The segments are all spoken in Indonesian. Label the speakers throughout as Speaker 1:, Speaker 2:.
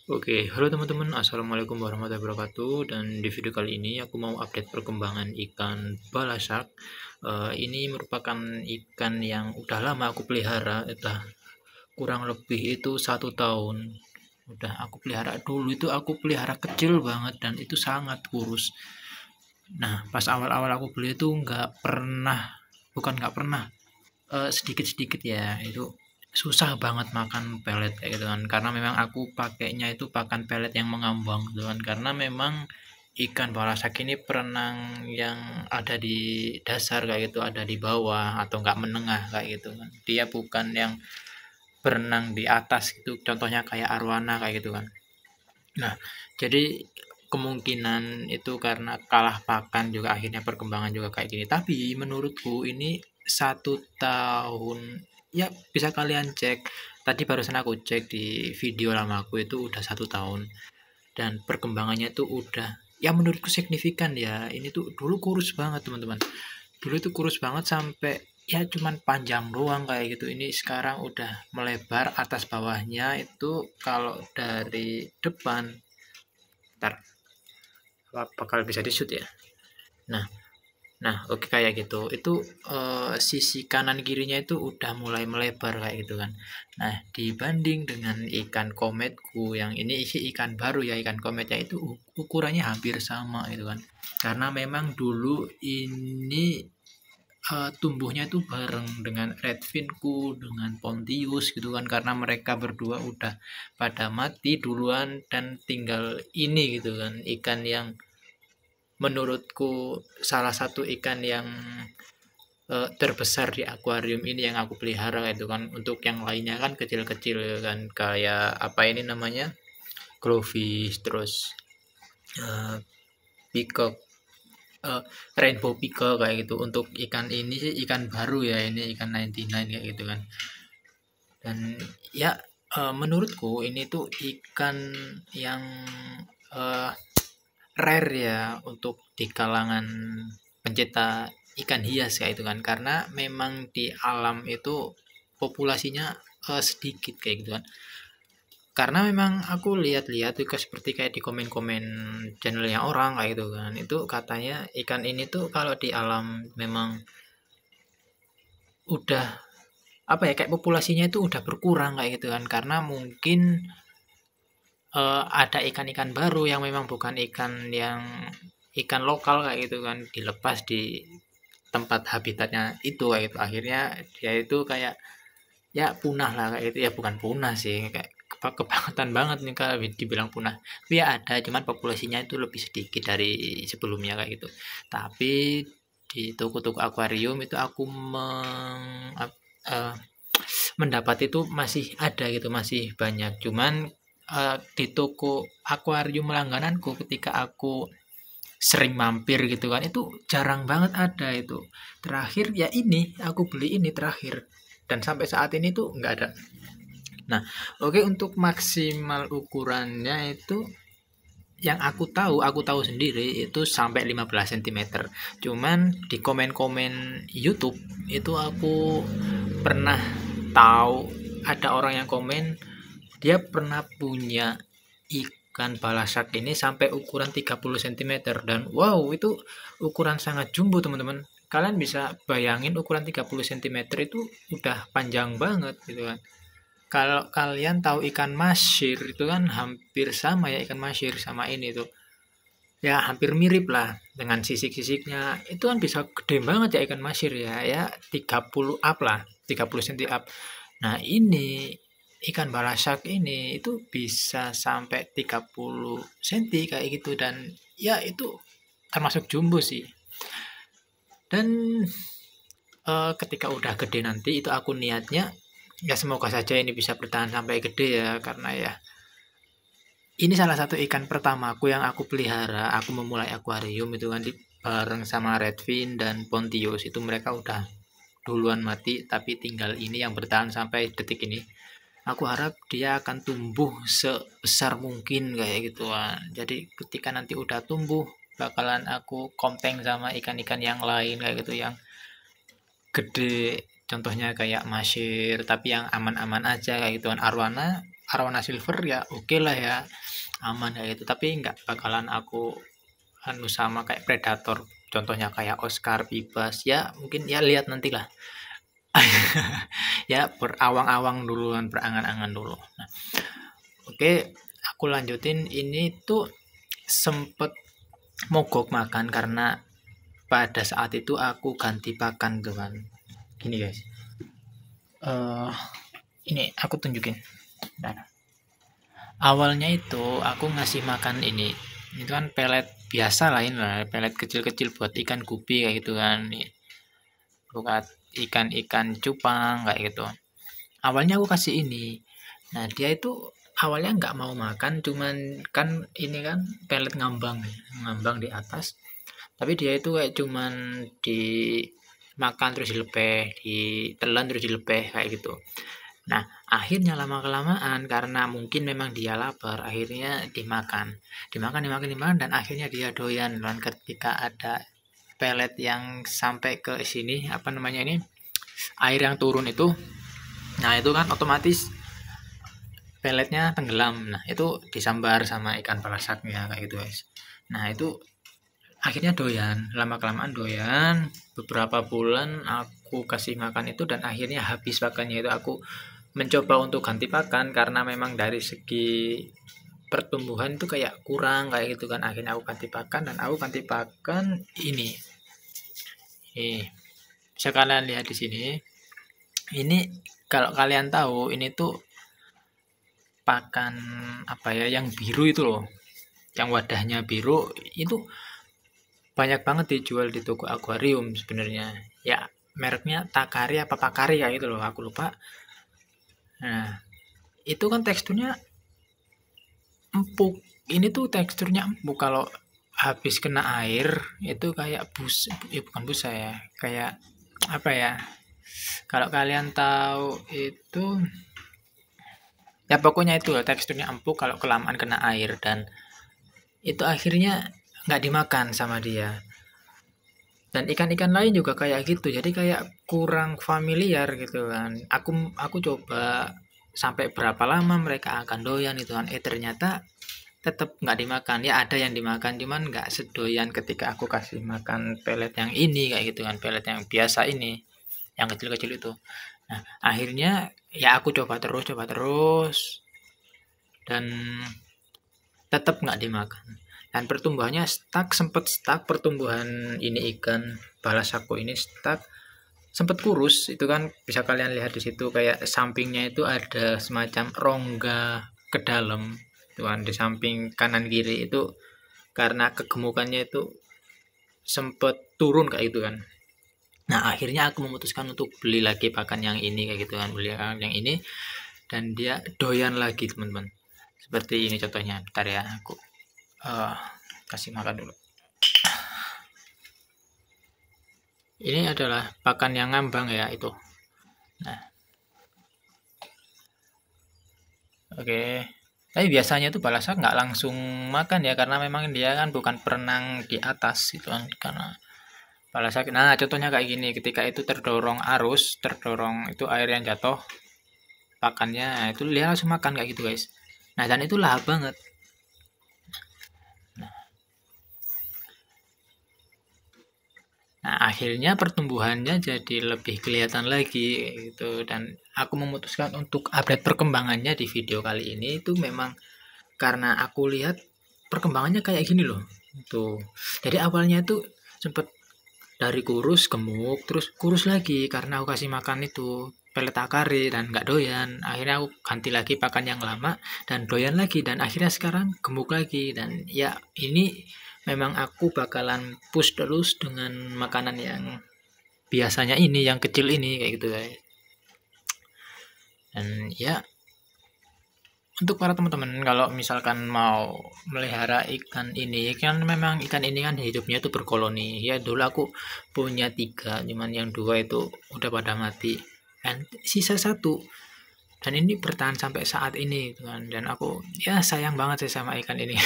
Speaker 1: Oke, halo teman-teman, assalamualaikum warahmatullahi wabarakatuh. Dan di video kali ini aku mau update perkembangan ikan balasak. Ini merupakan ikan yang udah lama aku pelihara, udah kurang lebih itu 1 tahun. Udah aku pelihara dulu itu aku pelihara kecil banget dan itu sangat kurus. Nah, pas awal-awal aku beli itu bukan nggak pernah, sedikit-sedikit ya, itu susah banget makan pelet kayak gitu kan, karena memang aku pakainya itu pakan pelet yang mengambang gitu kan, karena memang ikan balasak ini berenang yang ada di dasar kayak gitu, ada di bawah atau enggak menengah kayak gitu kan. Dia bukan yang berenang di atas gitu, contohnya kayak arwana kayak gitu kan. Nah, jadi kemungkinan itu karena kalah pakan juga akhirnya perkembangan juga kayak gini. Tapi menurutku ini 1 tahun, ya bisa kalian cek. Tadi barusan aku cek di video lamaku itu udah 1 tahun dan perkembangannya itu udah ya menurutku signifikan ya. Ini tuh dulu kurus banget teman-teman. Dulu itu kurus banget sampai ya cuman panjang doang kayak gitu. Ini sekarang udah melebar atas bawahnya itu kalau dari depan. Ntar bakal bisa di shoot ya. Nah, oke kayak gitu. Itu sisi kanan kirinya itu udah mulai melebar kayak gitu kan. Nah, dibanding dengan ikan kometku yang ini isi ikan baru ya, ikan kometnya itu ukurannya hampir sama gitu kan. Karena memang dulu ini tumbuhnya itu bareng dengan redfinku, dengan pontius gitu kan, karena mereka berdua udah pada mati duluan dan tinggal ini gitu kan, ikan yang menurutku salah satu ikan yang terbesar di akuarium ini yang aku pelihara itu kan. Untuk yang lainnya kan kecil-kecil kan, kayak apa ini namanya, glowfish, terus uh, peacock, rainbow peacock kayak gitu. Untuk ikan ini sih ikan baru ya, ini ikan 99 kayak gitu kan. Dan ya menurutku ini tuh ikan yang eh, rare ya untuk di kalangan pencinta ikan hias kayak itu kan, karena memang di alam itu populasinya sedikit kayak gitu kan. Karena memang aku lihat-lihat juga seperti kayak di komen-komen channelnya orang kayak gitu kan, itu katanya ikan ini tuh kalau di alam memang udah apa ya, kayak populasinya itu udah berkurang kayak gitu kan, karena mungkin ada ikan-ikan baru yang memang bukan ikan lokal kayak gitu kan, dilepas di tempat habitatnya itu kayak gitu. Akhirnya dia itu kayak ya punah lah kayak gitu, ya bukan punah sih, kayak kebangetan banget nih kalau dibilang punah. Tapi ya ada, cuman populasinya itu lebih sedikit dari sebelumnya kayak gitu. Tapi di toko-toko akuarium itu aku eh, mendapat itu masih ada gitu, masih banyak. Cuman di toko akuarium langgananku ketika aku sering mampir gitu kan, itu jarang banget ada itu. Terakhir ya ini aku beli ini terakhir, dan sampai saat ini tuh nggak ada. Nah, oke, untuk maksimal ukurannya itu yang aku tahu sendiri itu sampai 15 cm. Cuman di komen-komen YouTube itu aku pernah tahu ada orang yang komen dia pernah punya ikan balasak ini sampai ukuran 30 cm, dan wow, itu ukuran sangat jumbo teman-teman. Kalian bisa bayangin ukuran 30 cm itu udah panjang banget gitu kan. Kalau kalian tahu ikan masyir itu kan hampir sama ya, ikan masyir sama ini tuh. Ya hampir mirip lah dengan sisik-sisiknya. Itu kan bisa gede banget ya ikan masyir ya. Ya 30 up lah, 30 cm up. Nah, ini ikan balasak ini itu bisa sampai 30 cm kayak gitu, dan ya itu termasuk jumbo sih. Dan ketika udah gede nanti itu aku niatnya ya semoga saja ini bisa bertahan sampai gede ya, karena ya ini salah satu ikan pertamaku yang aku pelihara. Aku memulai akuarium itu kan bareng sama redfin dan pontius, itu mereka udah duluan mati, tapi tinggal ini yang bertahan sampai detik ini. Aku harap dia akan tumbuh sebesar mungkin kayak gitu kan. Jadi ketika nanti udah tumbuh bakalan aku kompeng sama ikan-ikan yang lain kayak gitu, yang gede, contohnya kayak masyir tapi yang aman-aman aja kayak gitu kan. Arwana arwana silver ya oke lah ya, aman ya itu. Tapi nggak bakalan aku anu sama kayak predator. Contohnya kayak Oscar, Bibas ya mungkin ya lihat nantilah. Ya berawang-awang dulu kan, berangan-angan dulu. Nah, oke, aku lanjutin. Ini tuh sempet mogok makan karena pada saat itu aku ganti pakan tuh kan. Gini guys. Ini aku tunjukin. Nah, awalnya itu aku ngasih makan ini. Itu kan pelet biasa lain lah, pelet kecil-kecil buat ikan gupi kayak gitu kan. Buat ikan-ikan cupang kayak gitu. Awalnya aku kasih ini. Nah, dia itu awalnya nggak mau makan, cuman kan ini kan pelet ngambang di atas. Tapi dia itu kayak cuman dimakan terus dilepeh, ditelan terus dilepeh kayak gitu. Nah, akhirnya lama-kelamaan karena mungkin memang dia lapar, akhirnya dimakan, dan akhirnya dia doyan. Dan ketika ada pelet yang sampai ke sini, apa namanya ini, air yang turun itu, nah itu kan otomatis peletnya tenggelam. Nah, itu disambar sama ikan palasaknya kayak gitu, guys. Nah, itu akhirnya doyan, lama-kelamaan doyan. Beberapa bulan aku kasih makan itu dan akhirnya habis pakannya itu. Aku mencoba untuk ganti pakan karena memang dari segi pertumbuhan itu kayak kurang kayak gitu kan. Akhirnya aku ganti pakan, dan aku ganti pakan ini. Bisa kalian lihat di sini. Ini kalau kalian tahu ini tuh pakan apa ya, yang biru itu loh. Yang wadahnya biru itu banyak banget dijual di toko akuarium sebenarnya. Ya, mereknya Takari apa Pakari ya itu loh, aku lupa. Nah, itu kan teksturnya empuk. Ini tuh teksturnya empuk. Kalau habis kena air itu kayak bukan busa ya, kayak apa ya, kalau kalian tahu itu ya pokoknya itu teksturnya empuk kalau kelamaan kena air. Dan itu akhirnya nggak dimakan sama dia. Dan ikan-ikan lain juga kayak gitu, jadi kayak kurang familiar gitu kan. Aku coba sampai berapa lama mereka akan doyan itu kan, ternyata tetap nggak dimakan. Ya ada yang dimakan, cuman nggak sedoyan ketika aku kasih makan pelet yang ini kayak gitu kan, pelet yang biasa ini, yang kecil-kecil itu. Nah, akhirnya ya aku coba terus dan tetap nggak dimakan. Dan pertumbuhannya sempet stuck pertumbuhan ini, ikan balasaku ini sempet kurus. Itu kan bisa kalian lihat di situ, kayak sampingnya itu ada semacam rongga ke dalam itu kan, di samping kanan kiri itu karena kegemukannya itu sempet turun kayak gitu kan. Nah, akhirnya aku memutuskan untuk beli lagi pakan yang ini kayak gitu kan, beli pakan yang ini dan dia doyan lagi teman-teman. Seperti ini contohnya. Bentar ya, aku kasih makan dulu. Ini adalah pakan yang ngambang ya itu. Nah, oke. Tapi biasanya tuh balasak nggak langsung makan ya, karena memang dia kan bukan berenang di atas itu kan, karena balasak. Nah, contohnya kayak gini, ketika itu terdorong arus, terdorong itu air yang jatuh, pakannya itu dia langsung makan kayak gitu guys. Nah, dan itu lahap banget. Nah, akhirnya pertumbuhannya jadi lebih kelihatan lagi gitu, dan aku memutuskan untuk update perkembangannya di video kali ini. Itu memang karena aku lihat perkembangannya kayak gini loh. Tuh. Jadi awalnya itu sempet dari kurus gemuk terus kurus lagi karena aku kasih makan itu pelet akari dan nggak doyan. Akhirnya aku ganti lagi pakan yang lama dan doyan lagi, dan akhirnya sekarang gemuk lagi. Dan ya ini memang aku bakalan push terus dengan makanan yang biasanya ini, yang kecil ini kayak gitu guys. Dan ya untuk para teman-teman kalau misalkan mau melihara ikan ini, kan memang ikan ini kan hidupnya itu berkoloni ya. Dulu aku punya 3, cuman yang 2 itu udah pada mati dan sisa 1, dan ini bertahan sampai saat ini kan. Dan aku ya sayang banget sih sama ikan ini.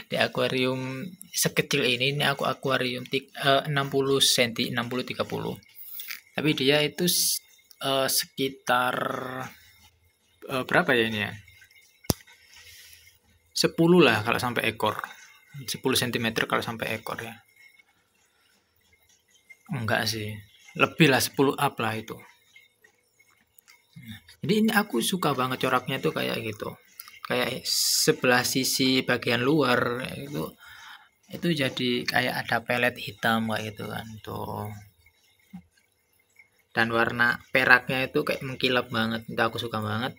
Speaker 1: Di akuarium sekecil ini aku akuarium 60 cm, 60-30, tapi dia itu sekitar berapa ya ini ya, 10 lah kalau sampai ekor, 10 cm kalau sampai ekor ya. Enggak sih, lebih lah, 10 up lah itu. Jadi ini aku suka banget coraknya tuh kayak gitu, kayak sebelah sisi bagian luar itu jadi kayak ada pelet hitam kayak gitu kan tuh, dan warna peraknya itu kayak mengkilap banget, itu aku suka banget.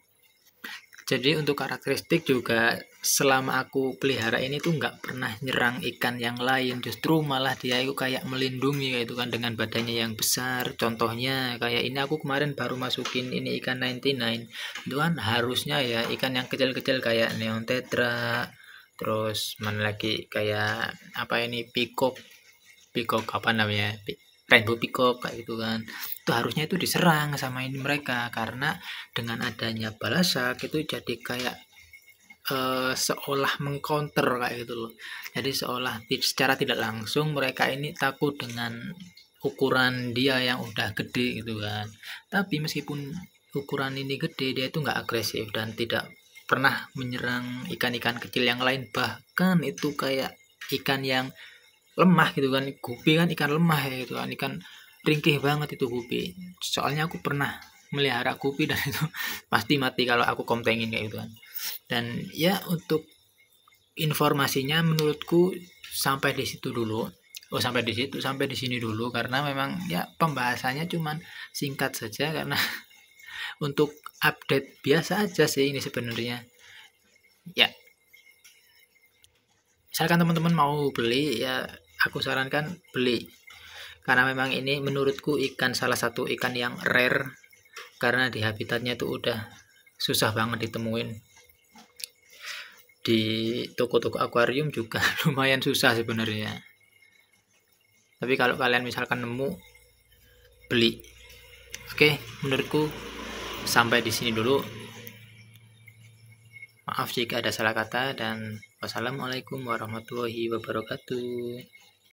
Speaker 1: Jadi untuk karakteristik juga selama aku pelihara ini tuh nggak pernah nyerang ikan yang lain, justru malah dia itu kayak melindungi kayak itu kan dengan badannya yang besar. Contohnya kayak ini aku kemarin baru masukin ini ikan 99, itu kan harusnya ya ikan yang kecil-kecil kayak neon tetra, terus mana lagi kayak apa ini peacock, apa namanya, rainbow peacock kayak gitu kan, itu harusnya itu diserang sama ini mereka, karena dengan adanya balasak itu jadi kayak seolah mengcounter kayak gitu loh. Jadi seolah secara tidak langsung mereka ini takut dengan ukuran dia yang udah gede gitu kan. Tapi meskipun ukuran ini gede, dia itu nggak agresif dan tidak pernah menyerang ikan-ikan kecil yang lain, bahkan itu kayak ikan yang lemah gitu kan. Gupi kan ikan lemah ya gitu kan, ikan ringkih banget itu gupi. Soalnya aku pernah melihara gupi dan itu pasti mati kalau aku kontengin kayak gitu kan. Dan ya untuk informasinya menurutku sampai di situ dulu. Sampai di sini dulu, karena memang ya pembahasannya cuman singkat saja, karena untuk update biasa aja sih ini sebenarnya. Ya, misalkan teman-teman mau beli ya aku sarankan beli, karena memang ini menurutku salah satu ikan yang rare, karena di habitatnya itu udah susah banget ditemuin. Di toko-toko akuarium juga lumayan susah sebenarnya, tapi kalau kalian misalkan nemu, beli. Oke, menurutku sampai di sini dulu. Maaf jika ada salah kata, dan wassalamualaikum warahmatullahi wabarakatuh.